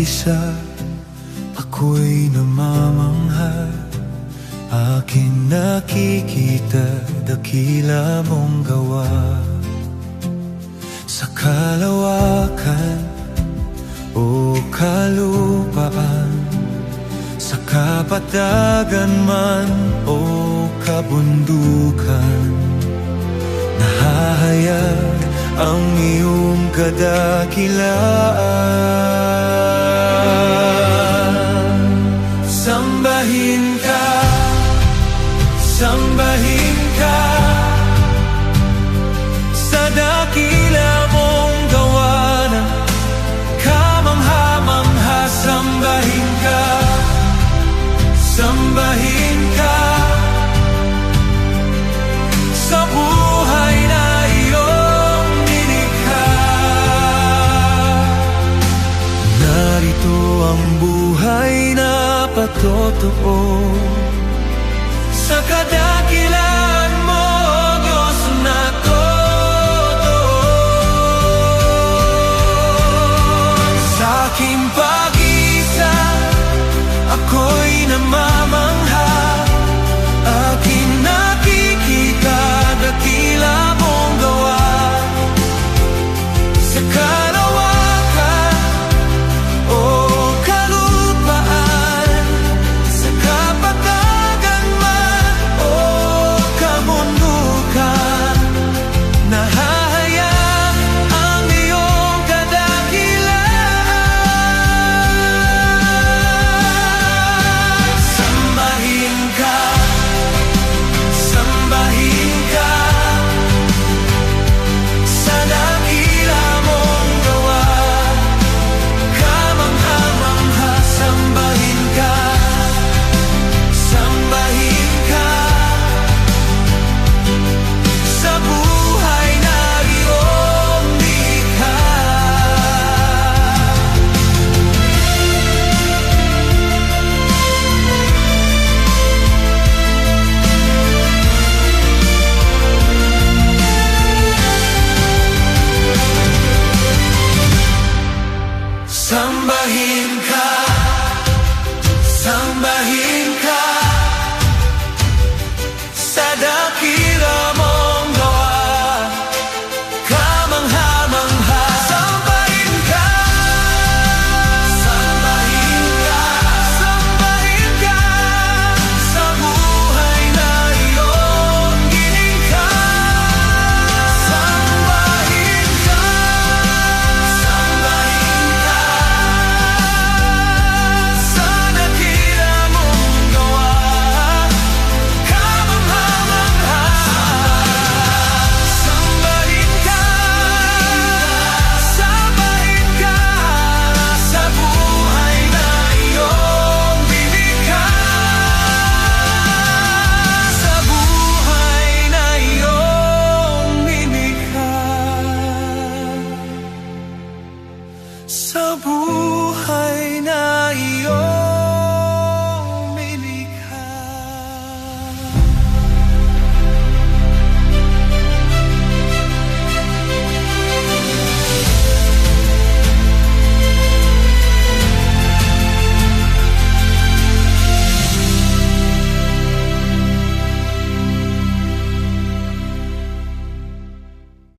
mag-isa, ako'y namamangha. Aking nakikita, dakila mong gawa. Sa kalawakan o kalupaan, sa kapatagan man o kabundukan, nahahayag ang iyong kadakilaan. Sambahin ka, sambahin ka, sa dakila mong gawa na kamangha-mangha. Sambahin ka, sambahin ka, sa buhay na iyong nilikha. Narito ang buhay na patotoo, sa kadakilaan.